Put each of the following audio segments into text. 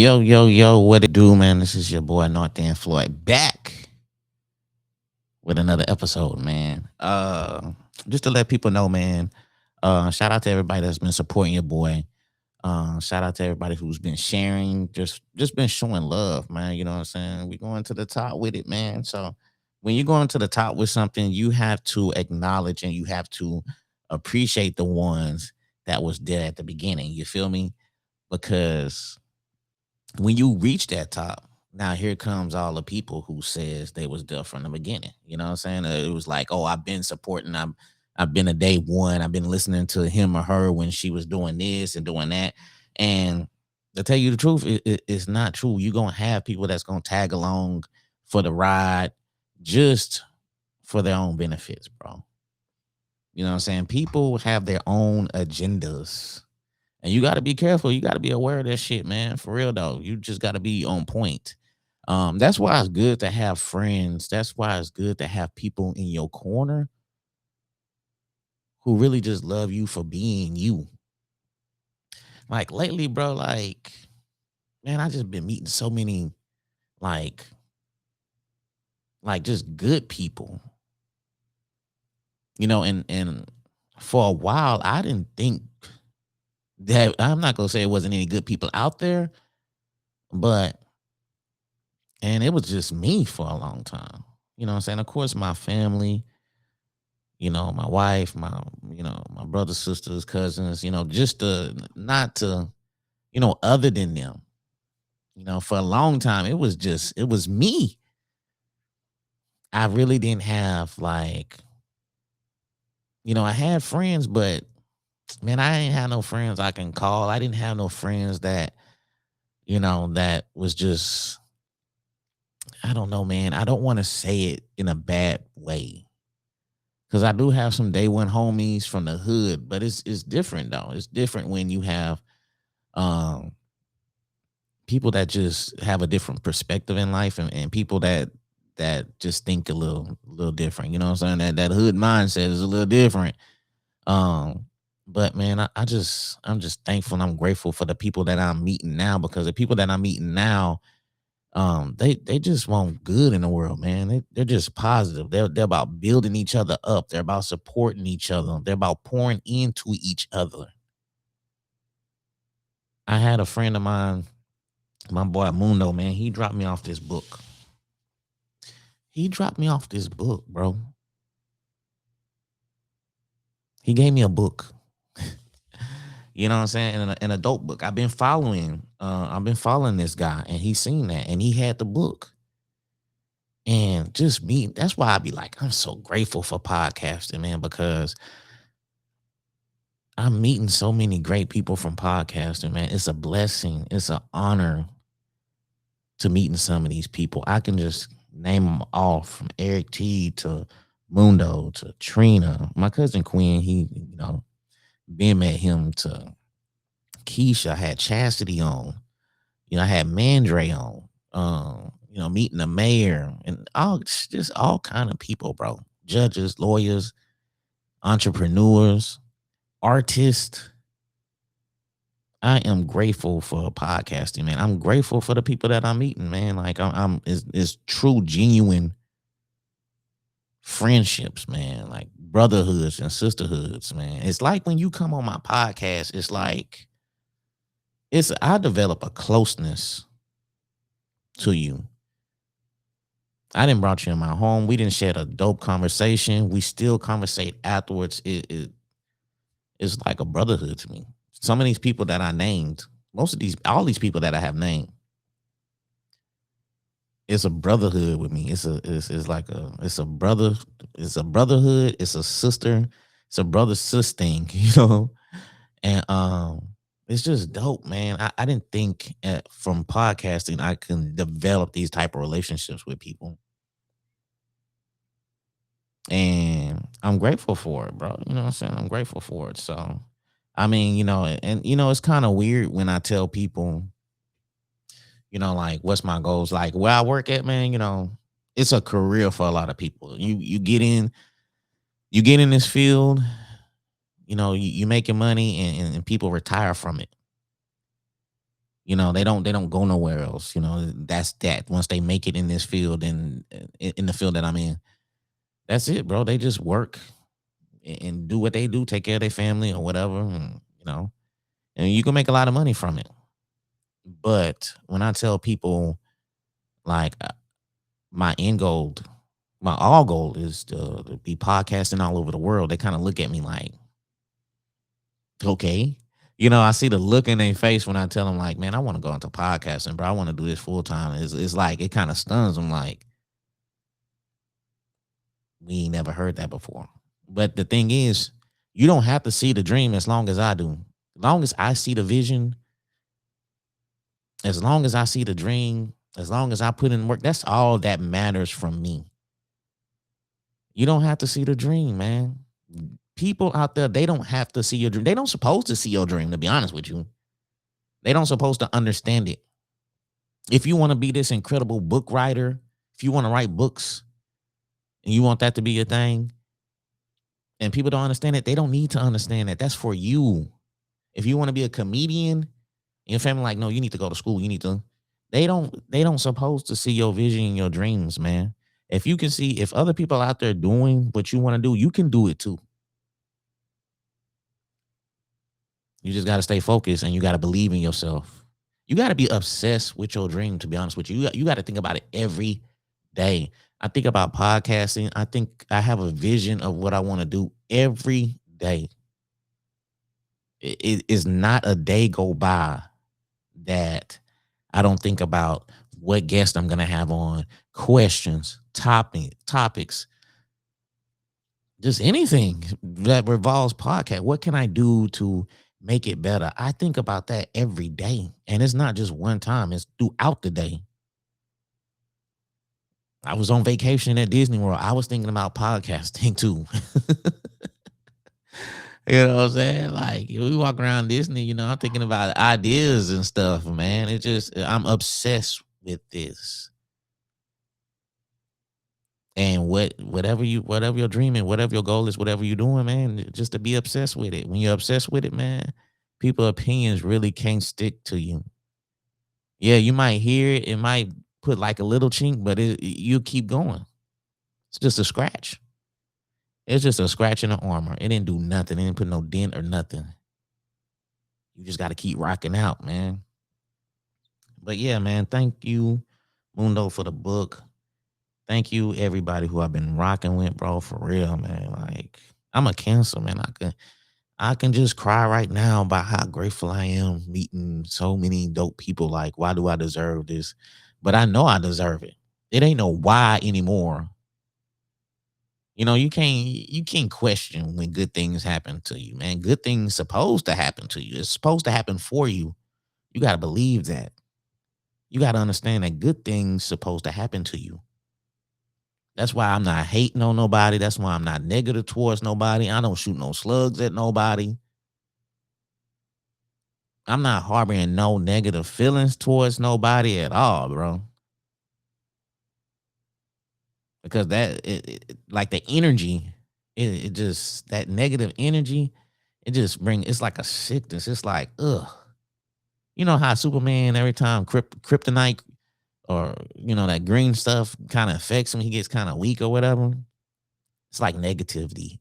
Yo, yo, yo, what it do, man? This is your boy North End Floyd back with another episode, man. Just to let people know, man. Shout out to everybody that's been supporting your boy. Shout out to everybody who's been sharing, just been showing love, man. You know what I'm saying? We going to the top with it, man. So when you're going to the top with something, you have to acknowledge and you have to appreciate the ones that was there at the beginning. You feel me? Because when you reach that top, now here comes all the people who says they was there from the beginning. You know what I'm saying? It was like, oh, I've been supporting. I've been a day one. I've been listening to him or her when she was doing this and doing that. And to tell you the truth, it's not true. You're gonna have people that's gonna tag along for the ride just for their own benefits, bro. You know what I'm saying? People have their own agendas. And you got to be careful. You got to be aware of that shit, man. For real though, you just got to be on point. That's why it's good to have friends. That's why it's good to have people in your corner who really just love you for being you. Like lately, bro, like, man, I just been meeting so many like just good people. And for a while I didn't think that I'm not gonna say it wasn't any good people out there, but and it was just me for a long time. You know what I'm saying? Of course, my family, my wife, my brothers, sisters, cousins, just to not to, other than them. For a long time, it was me. I really didn't have like, I had friends, but man, I ain't had no friends I can call. I didn't have no friends that, that was just, I don't know, man. I don't want to say it in a bad way. Cause I do have some day one homies from the hood, but it's different though. It's different when you have um people that just have a different perspective in life and people that just think a little different. You know what I'm saying? That hood mindset is a little different. Um, but man, I'm just thankful and I'm grateful for the people that I'm meeting now because the people that I'm meeting now, they just want good in the world, man. They're just positive. They're about building each other up. They're about supporting each other. They're about pouring into each other. I had a friend of mine, my boy Mundo, man. He dropped me off this book. He dropped me off this book, bro. He gave me a book. You know what I'm saying? An adult book. I've been following this guy and he's seen that and he had the book. And just me, that's why I be like, I'm so grateful for podcasting, man, because I'm meeting so many great people from podcasting, man. It's a blessing. It's an honor to meeting some of these people. I can just name them off from Eric T to Mundo to Trina. My cousin Quinn, Ben met him to Keisha. I had Chastity on. I had Mandre on. Meeting the mayor and just all kind of people, bro. Judges, lawyers, entrepreneurs, artists. I am grateful for podcasting, man. I'm grateful for the people that I'm meeting, man. Like it's true, genuine friendships, man. Like brotherhoods and sisterhoods, man. It's like when you come on my podcast, it's like I develop a closeness to you. I didn't brought you in my home. We didn't share a dope conversation. We still conversate afterwards. It's like a brotherhood to me. Some of these people that I named, all these people that I have named, it's a brotherhood with me. It's like it's a brother, it's a brotherhood, it's a sister, it's a brother sis thing, And it's just dope, man. I didn't think from podcasting I can develop these type of relationships with people. And I'm grateful for it, bro. You know what I'm saying? I'm grateful for it. So I mean, it's kind of weird when I tell people, like what's my goals, like where I work at, man, it's a career for a lot of people. You get in this field, you making money and people retire from it. They don't go nowhere else. That's that. Once they make it in this field and in the field that I'm in, that's it, bro. They just work and do what they do, take care of their family or whatever, and you can make a lot of money from it. But when I tell people like my end goal, my all goal is to be podcasting all over the world, they kind of look at me like, okay. I see the look in their face when I tell them like, man, I want to go into podcasting, bro. I want to do this full time. It's like it kind of stuns them like, we ain't never heard that before. But the thing is, you don't have to see the dream as long as I do. As long as I see the vision, as long as I see the dream, as long as I put in work, that's all that matters from me. You don't have to see the dream, man. People out there, they don't have to see your dream. They don't supposed to see your dream, to be honest with you. They don't supposed to understand it. If you want to be this incredible book writer, if you want to write books and you want that to be your thing, and people don't understand it, they don't need to understand that. That's for you. If you want to be a comedian, your family like, no, you need to go to school. You need to. They don't supposed to see your vision and your dreams, man. If you can see, if other people out there doing what you want to do, you can do it too. You just got to stay focused and you got to believe in yourself. You got to be obsessed with your dream, to be honest with you. You got to think about it every day. I think about podcasting. I think I have a vision of what I want to do every day. It is not a day go by that I don't think about what guest I'm going to have on, questions, topics, just anything that revolves podcast. What can I do to make it better? I think about that every day. And it's not just one time, it's throughout the day. I was on vacation at Disney World. I was thinking about podcasting too. You know what I'm saying? Like we walk around Disney, I'm thinking about ideas and stuff, man. I'm obsessed with this. And whatever your dream and whatever your goal is, whatever you're doing, man, just to be obsessed with it. When you're obsessed with it, man, people opinions really can't stick to you. Yeah, you might hear it, it might put like a little chink, but you keep going. It's just a scratch. It's just a scratch in the armor. It didn't do nothing. It didn't put no dent or nothing. You just got to keep rocking out, man. But yeah, man, thank you, Mundo, for the book. Thank you, everybody who I've been rocking with, bro. For real, man. Like, I'm a Cancer, man. I can just cry right now about how grateful I am meeting so many dope people. Like, why do I deserve this? But I know I deserve it. It ain't no why anymore. You can't question when good things happen to you, man. Good things supposed to happen to you. It's supposed to happen for you. You gotta believe that. You gotta understand that good things supposed to happen to you. That's why I'm not hating on nobody. That's why I'm not negative towards nobody. I don't shoot no slugs at nobody. I'm not harboring no negative feelings towards nobody at all, bro. Because like the energy, it just that negative energy, it's like a sickness. It's like, ugh. You know how Superman every time kryptonite or that green stuff kind of affects him, he gets kind of weak or whatever. It's like negativity.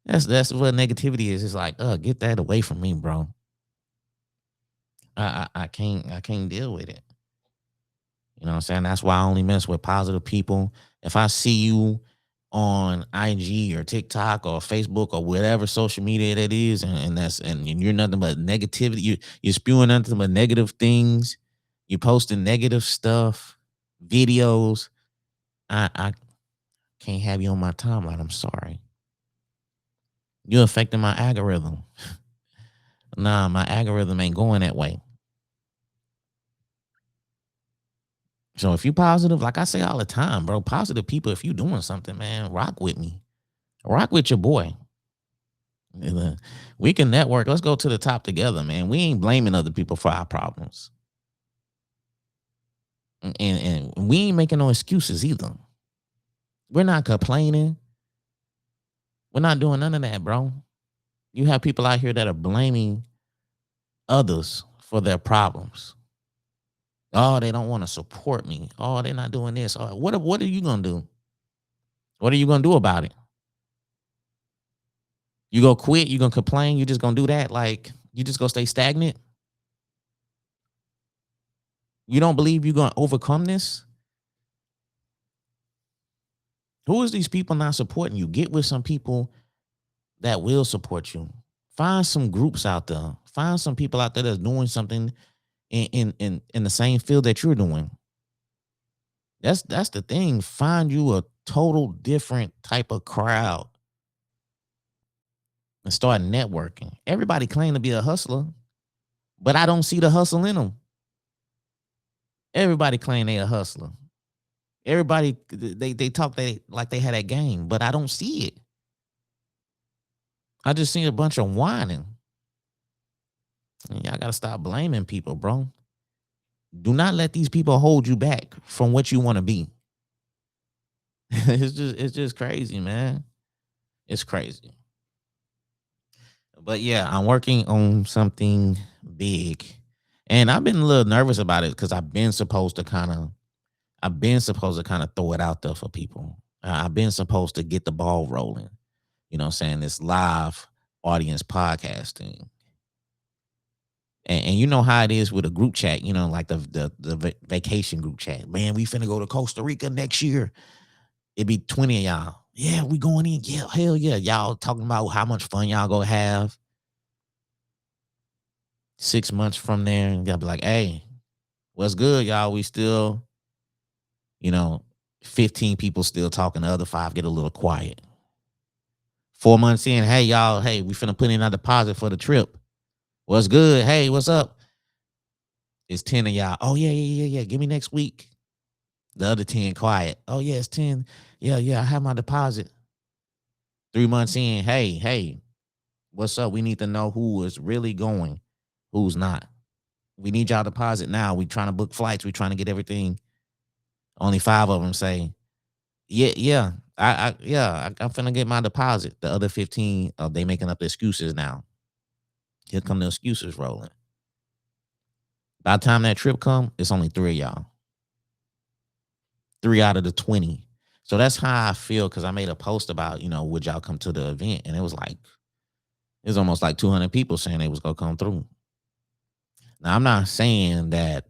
That's what negativity is. It's like, get that away from me, bro. I can't deal with it. You know what I'm saying? That's why I only mess with positive people. If I see you on IG or TikTok or Facebook or whatever social media that is, and you're nothing but negativity, you're spewing nothing but negative things, you posting negative stuff, videos. I can't have you on my timeline. I'm sorry. You're affecting my algorithm. Nah, my algorithm ain't going that way. So if you positive, like I say all the time, bro, positive people, if you doing something, man, rock with me. Rock with your boy. And, we can network. Let's go to the top together, man. We ain't blaming other people for our problems. And we ain't making no excuses either. We're not complaining. We're not doing none of that, bro. You have people out here that are blaming others for their problems. Oh, they don't want to support me. Oh, they're not doing this. Oh, what are you gonna do? What are you gonna do about it? You gonna quit? You gonna complain? You just gonna do that? Like you just gonna stay stagnant? You don't believe you're gonna overcome this? Who is these people not supporting you? Get with some people that will support you. Find some groups out there. Find some people out there that's doing something in the same field that you're doing. That's the thing. Find you a total different type of crowd and start networking. Everybody claim to be a hustler, but I don't see the hustle in them. Everybody claim they a hustler. Everybody they talk they like they had that game, but I don't see it. I just seen a bunch of whining. And y'all gotta stop blaming people, bro. Do not let these people hold you back from what you want to be. It's just crazy, man. It's crazy. But yeah, I'm working on something big. And I've been a little nervous about it because I've been supposed to kind of throw it out there for people. I've been supposed to get the ball rolling. You know what I'm saying? This live audience podcasting. And you know how it is with a group chat, like the vacation group chat. Man, we finna go to Costa Rica next year. It be 20 of y'all. Yeah, we going in. Yeah, hell yeah. Y'all talking about how much fun y'all gonna have 6 months from there. And y'all be like, hey, what's good, y'all? We still, you know, 15 people still talking. The other five get a little quiet. 4 months in, hey, y'all, hey, we finna put in a deposit for the trip. What's good? Hey, what's up? It's 10 of y'all. Oh, yeah, yeah, yeah, yeah. Give me next week. The other 10 quiet. Oh, yeah, it's 10. Yeah, yeah, I have my deposit. 3 months in, hey, what's up? We need to know who is really going, who's not. We need y'all deposit now. We trying to book flights. We trying to get everything. Only 5 of them say, yeah, yeah. I'm finna get my deposit. The other 15, they making up excuses now. Here come the excuses rolling. By the time that trip come, it's only 3 of y'all. 3 out of the 20. So that's how I feel because I made a post about, would y'all come to the event? And it was almost like 200 people saying they was gonna come through. Now I'm not saying that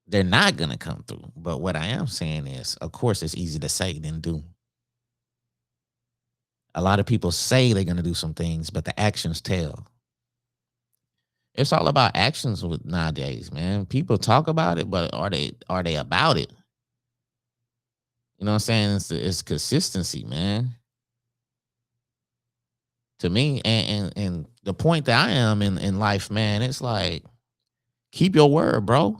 they're not gonna come through, but what I am saying is, of course, it's easy to say than do. A lot of people say they're gonna do some things, but the actions tell. It's all about actions with nowadays, man. People talk about it, but are they about it? You know what I'm saying? It's consistency, man. To me, and the point that I am in life, man, it's like keep your word, bro.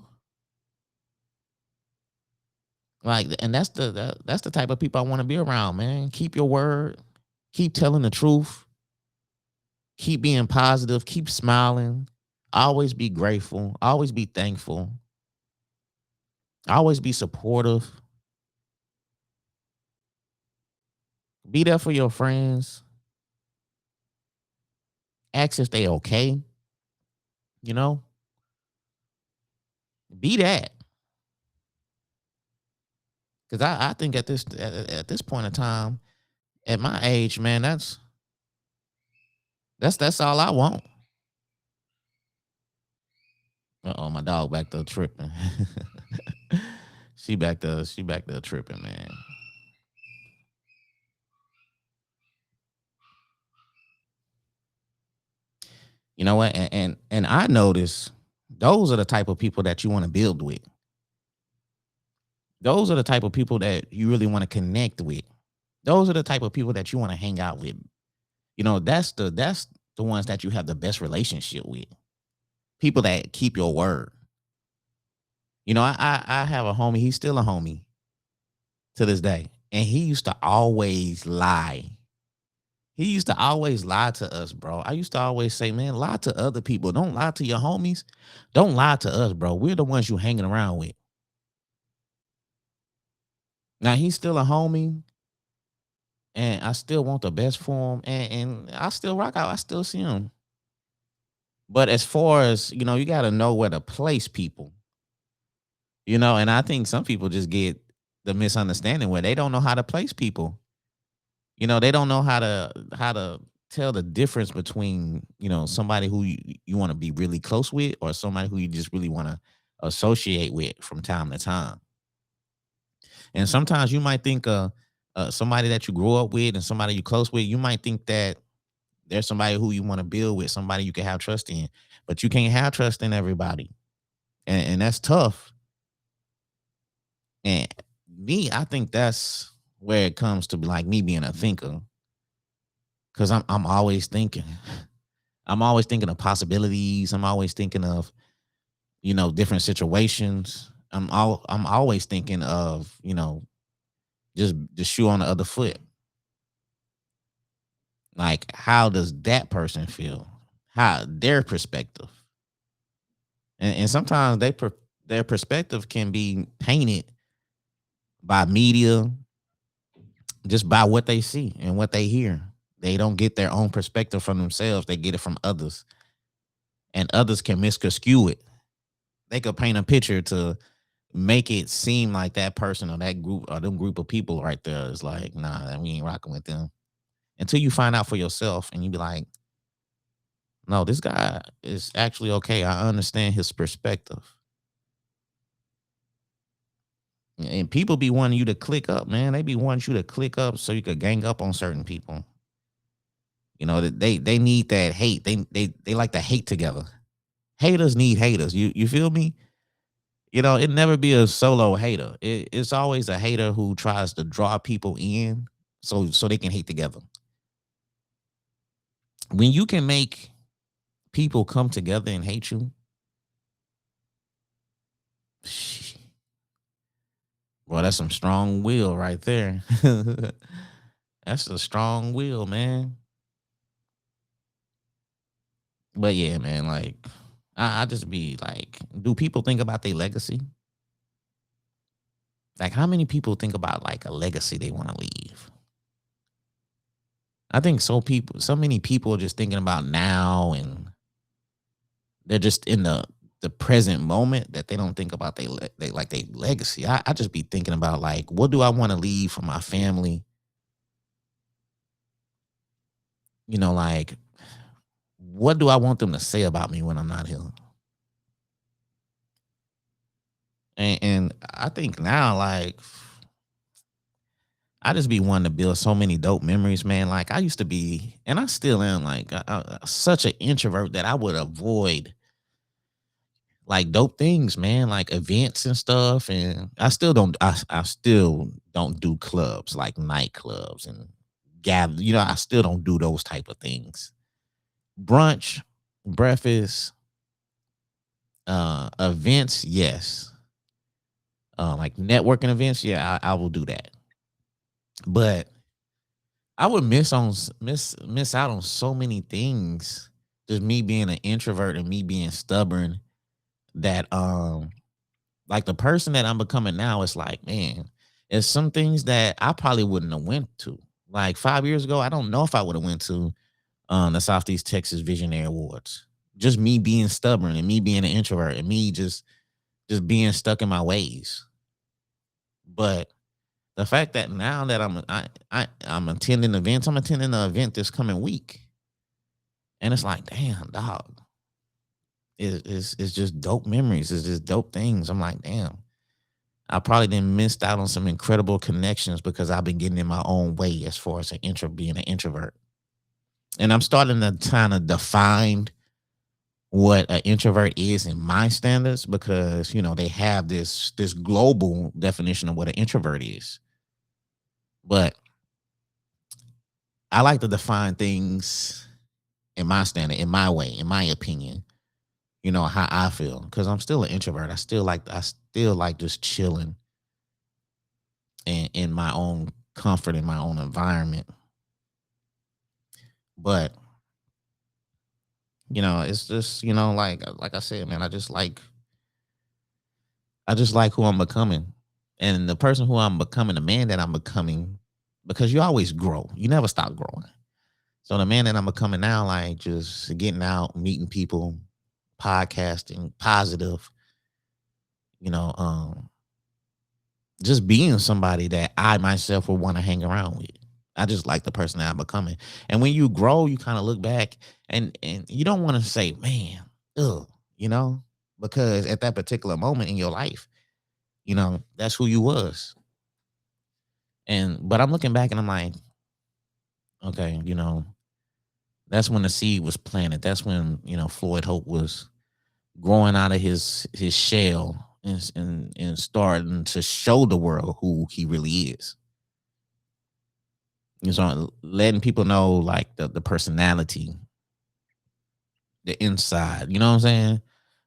Like, and that's the type of people I want to be around, man. Keep your word, keep telling the truth, keep being positive, keep smiling, always be grateful, always be thankful, always be supportive, be there for your friends, ask if they okay, you know, be that. Because I think at this point in time, at my age, man, that's all I want. Uh-oh, my dog back there tripping. she back there tripping, man. You know what? And I notice those are the type of people that you want to build with. Those are the type of people that you really want to connect with. Those are the type of people that you want to hang out with. That's the ones that you have the best relationship with. People that keep your word. I have a homie. He's still a homie to this day, and he used to always lie. He used to always lie to us, bro. I used to always say, man, lie to other people. Don't lie to your homies. Don't lie to us, bro. We're the ones you hanging around with. Now he's still a homie, and I still want the best for him, and I still rock out. I still see him. But as far as, you got to know where to place people, and I think some people just get the misunderstanding where they don't know how to place people. They don't know how to tell the difference between, somebody who you want to be really close with or somebody who you just really want to associate with from time to time. And sometimes you might think somebody that you grew up with and somebody you close with, you might think that there's somebody who you want to build with, somebody you can have trust in, but you can't have trust in everybody. And that's tough. And I think that's where it comes to like me being a thinker. Cause I'm always thinking. I'm always thinking of possibilities. I'm always thinking of, different situations. I'm always thinking of, just the shoe on the other foot. Like, how does that person feel? How their perspective. And sometimes their perspective can be painted by media, just by what they see and what they hear. They don't get their own perspective from themselves. They get it from others. And others can misconstrue it. They could paint a picture to make it seem like that person or that group or them group of people right there is like, nah, we ain't rocking with them. Until you find out for yourself and you be like, no, this guy is actually okay. I understand his perspective. And people be wanting you to click up, man. They be wanting you to click up so you could gang up on certain people. They need that hate. They like to hate together. Haters need haters. You feel me? It never be a solo hater. It's always a hater who tries to draw people in so they can hate together. When you can make people come together and hate you, well, that's some strong will right there. That's a strong will, man. But yeah, man, like I just be like, do people think about their legacy? Like, how many people think about like a legacy they want to leave? I think so many people are just thinking about now, and they're just in the present moment that they don't think about they like their legacy. I just be thinking about like, what do I want to leave for my family? Like, what do I want them to say about me when I'm not here? And I think now, like, I just be wanting to build so many dope memories, man. Like, I used to be, and I still am, like, such an introvert that I would avoid like dope things, man, like events and stuff. And I still don't do clubs like nightclubs and gather. I still don't do those type of things. Brunch, breakfast, events, yes. Like networking events, yeah, I will do that. But I would miss out on so many things. Just me being an introvert and me being stubborn. That like the person that I'm becoming now, it's like, man, there's some things that I probably wouldn't have went to. Like 5 years ago, I don't know if I would have went to the Southeast Texas Visionary Awards. Just me being stubborn and me being an introvert and me just being stuck in my ways. But the fact that now that I'm attending events, I'm attending the event this coming week, and it's like, damn, dog, it's just dope memories. It's just dope things. I'm like, damn, I probably didn't missed out on some incredible connections because I've been getting in my own way as far as being an introvert. And I'm starting to kind of define what an introvert is in my standards because they have this global definition of what an introvert is. But I like to define things in my standard, in my way, in my opinion. How I feel because I'm still an introvert. I still like just chilling in my own comfort in my own environment. But it's just like I said, man. I just like who I'm becoming, and the person who I'm becoming, the man that I'm becoming, because you always grow. You never stop growing. So the man that I'm becoming now, like just getting out, meeting people, podcasting, positive, you know, just being somebody that I myself would want to hang around with. I just like the person that I'm becoming. And when you grow, you kind of look back and you don't want to say, man, ugh, you know, because at that particular moment in your life, that's who you was. And but I'm looking back and I'm like, okay, that's when the seed was planted. That's when, Floyd Hope was growing out of his shell and starting to show the world who he really is. Letting people know like the personality, the inside, you know what I'm saying?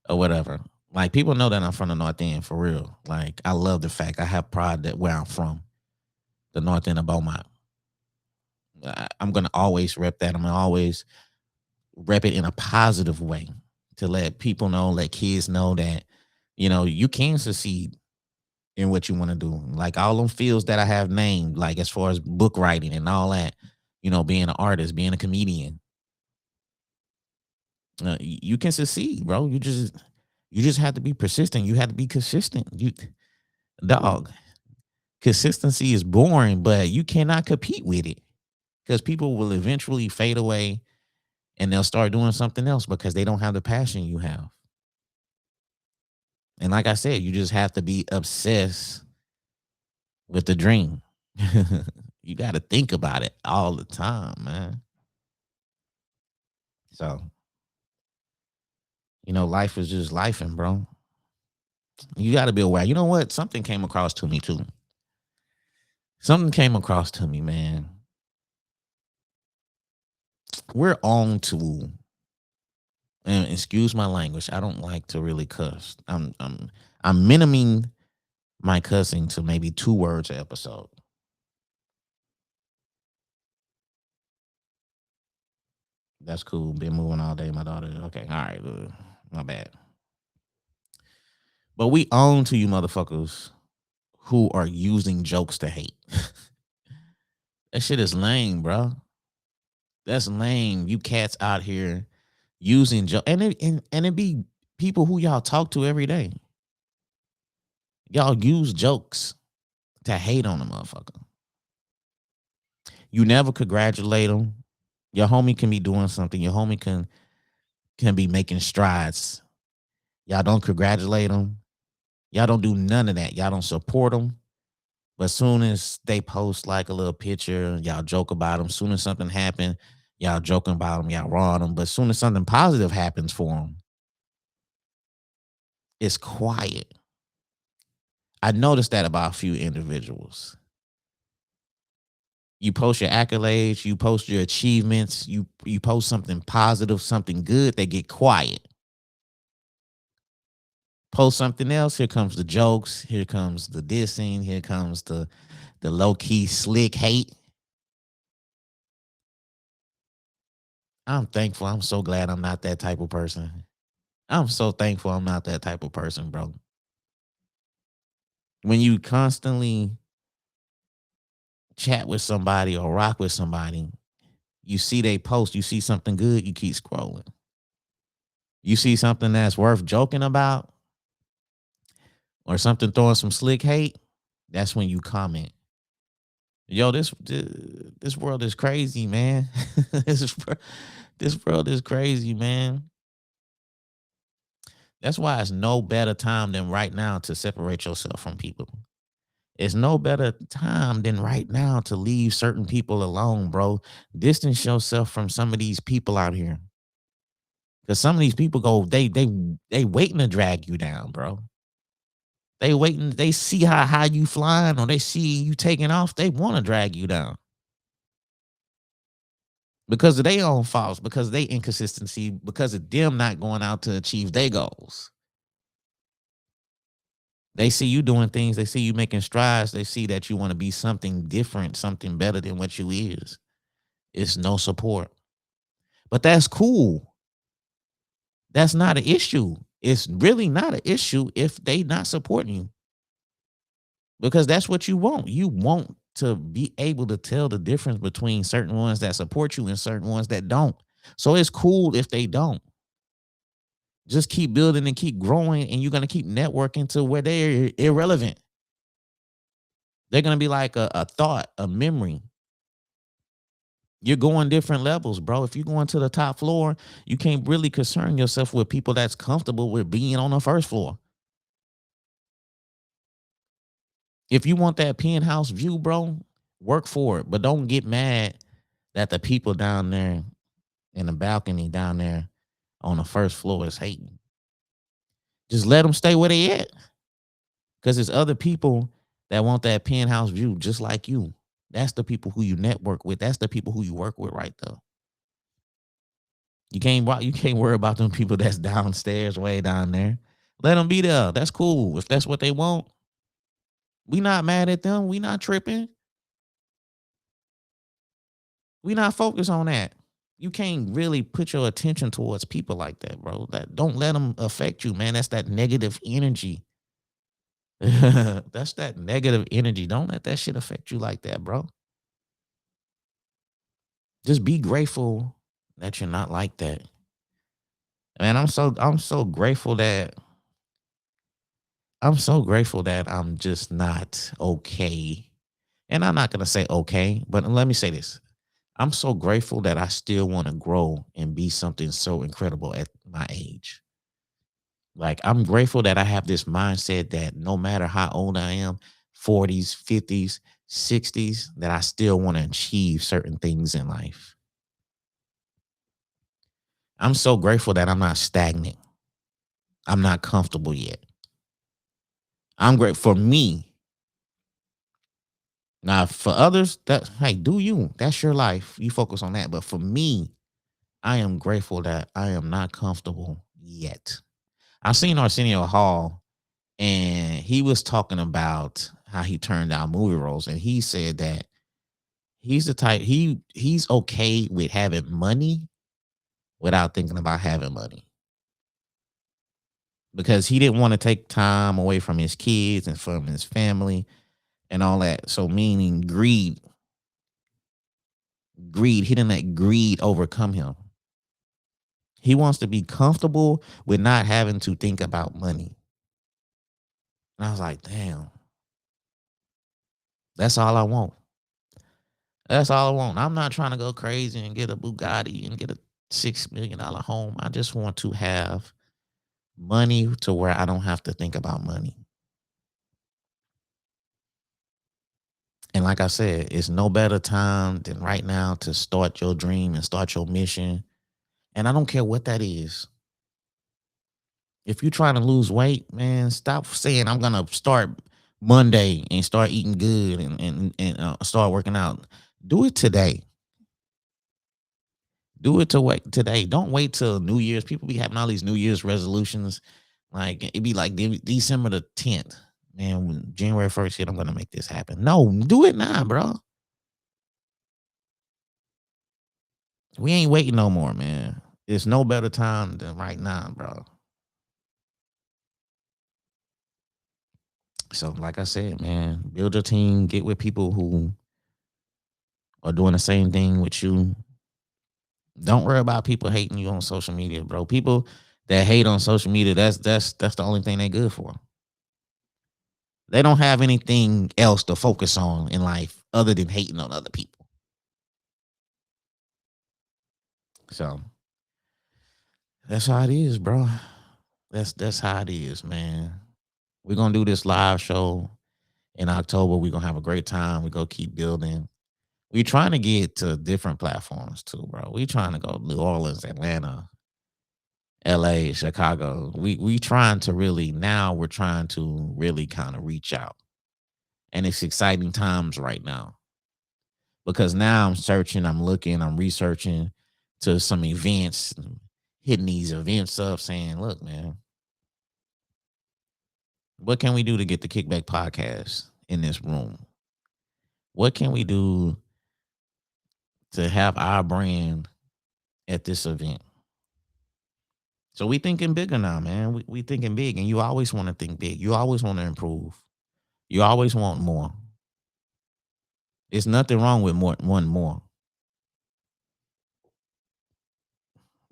Or whatever. Like people know that I'm from the North End for real. Like I love the fact I have pride that where I'm from, the North End of Beaumont. I'm gonna always rep that. I'm gonna always rep it in a positive way to let people know, let kids know that, you can succeed in what you want to do. Like all them fields that I have named, like as far as book writing and all that, being an artist, being a comedian, you can succeed, bro. You just have to be persistent. You have to be consistent. Dog, consistency is boring, but you cannot compete with it because people will eventually fade away and they'll start doing something else because they don't have the passion you have. And like I said, you just have to be obsessed with the dream. You got to think about it all the time, man. So, life is just life, and bro. You got to be aware. You know what? Something came across to me too. Something came across to me, man. We're on to, and excuse my language. I don't like to really cuss. I'm miniming my cussing to maybe 2 words an episode. That's cool. Been moving all day, my daughter. Okay, all right, my bad. But we own to you, motherfuckers, who are using jokes to hate. That shit is lame, bro. That's lame. You cats out here using joke, and it be people who y'all talk to every day. Y'all use jokes to hate on a motherfucker. You never congratulate them. Your homie can be doing something. Your homie can be making strides. Y'all don't congratulate them. Y'all don't do none of that. Y'all don't support them. But soon as they post like a little picture, y'all joke about them. Soon as something happen, y'all joking about them. Y'all raw them. But soon as something positive happens for them, it's quiet. I noticed that about a few individuals. You post your accolades, you post your achievements, you post something positive, something good, they get quiet. Post something else, here comes the jokes, here comes the dissing, here comes the low key slick hate. I'm thankful. I'm so glad I'm not that type of person. I'm so thankful I'm not that type of person, bro. When you constantly chat with somebody or rock with somebody, you see they post, you see something good, you keep scrolling. You see something that's worth joking about or something throwing some slick hate, that's when you comment. Yo, this world is crazy, man. This world is crazy, man. That's why it's no better time than right now to separate yourself from people. It's no better time than right now to leave certain people alone, bro. Distance yourself from some of these people out here. Cause some of these people they waiting to drag you down, bro. They waiting, they see how high you flying or they see you taking off, they want to drag you down. Because of their own faults, because of their inconsistency, because of them not going out to achieve their goals. They see you doing things, they see you making strides, they see that you want to be something different, something better than what you is. It's no support. But that's cool. That's not an issue. It's really not an issue if they not supporting you. Because that's what you want. You want to be able to tell the difference between certain ones that support you and certain ones that don't. So it's cool if they don't. Just keep building and keep growing, and you're gonna keep networking to where they're irrelevant. They're gonna be like a thought, a memory. You're going different levels, bro. If you're going to the top floor, you can't really concern yourself with people that's comfortable with being on the first floor. If you want that penthouse view, bro, work for it. But don't get mad that the people down there in the balcony down there on the first floor is hating. Just let them stay where they at. Because there's other people that want that penthouse view just like you. That's the people who you network with. That's the people who you work with right there. You can't worry about them people that's downstairs, way down there. Let them be there. That's cool. If that's what they want, we not mad at them. We not tripping. We not focused on that. You can't really put your attention towards people like that, bro. That don't let them affect you, man. That's that negative energy. That's that negative energy. Don't let that shit affect you like that, bro. Just be grateful that you're not like that. Man, I'm so grateful that I'm just not okay. And I'm not gonna say okay, but let me say this. I'm so grateful that I still want to grow and be something so incredible at my age. Like, I'm grateful that I have this mindset that no matter how old I am, 40s, 50s, 60s, that I still want to achieve certain things in life. I'm so grateful that I'm not stagnant. I'm not comfortable yet. I'm great for me. Now, for others, that hey, do you? That's your life. You focus on that. But for me, I am grateful that I am not comfortable yet. I seen Arsenio Hall, and he was talking about how he turned down movie roles, and he said that he's the type he's okay with having money without thinking about having money because he didn't want to take time away from his kids and from his family and all that. So meaning greed, he didn't let greed overcome him. He wants to be comfortable with not having to think about money. And I was like, damn, that's all I want. That's all I want. I'm not trying to go crazy and get a Bugatti and get a $6 million home. I just want to have money to where I don't have to think about money. And like I said, it's no better time than right now to start your dream and start your mission. And I don't care what that is. If you're trying to lose weight, man, stop saying I'm gonna start Monday and start eating good and start working out. Do it today. Do it to wait today. Don't wait till New Year's. People be having all these New Year's resolutions. Like it be like December the 10th. Man, when January 1st hit, I'm gonna make this happen. No, do it now, bro. We ain't waiting no more, man. It's no better time than right now, bro. So, like I said, man, build your team, get with people who are doing the same thing with you. Don't worry about people hating you on social media, bro. People that hate on social media, that's the only thing they good for. They don't have anything else to focus on in life other than hating on other people. So that's how it is, bro. That's how it is, man. We're gonna do this live show in October. We're gonna have a great time. We're gonna keep building. We trying to get to different platforms too, bro. We trying to go to New Orleans, Atlanta, LA, Chicago. We trying to really now we're trying to really kind of reach out. And it's exciting times right now because now I'm searching, I'm looking, I'm researching to some events, hitting these events up, saying, look, man, what can we do to get the Kickback podcast in this room? What can we do to have our brand at this event? So we thinking bigger now, man. We thinking big, and you always want to think big. You always want to improve. You always want more. It's nothing wrong with one more.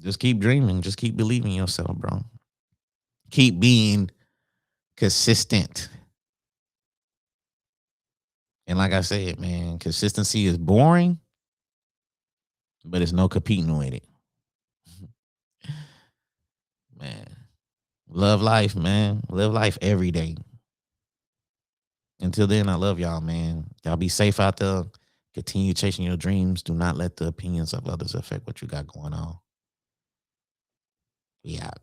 Just keep dreaming. Just keep believing in yourself, bro. Keep being consistent. And like I said, man, consistency is boring, but it's no competing with it. Man, love life, man. Live life every day. Until then, I love y'all, man. Y'all be safe out there. Continue chasing your dreams. Do not let the opinions of others affect what you got going on. We out.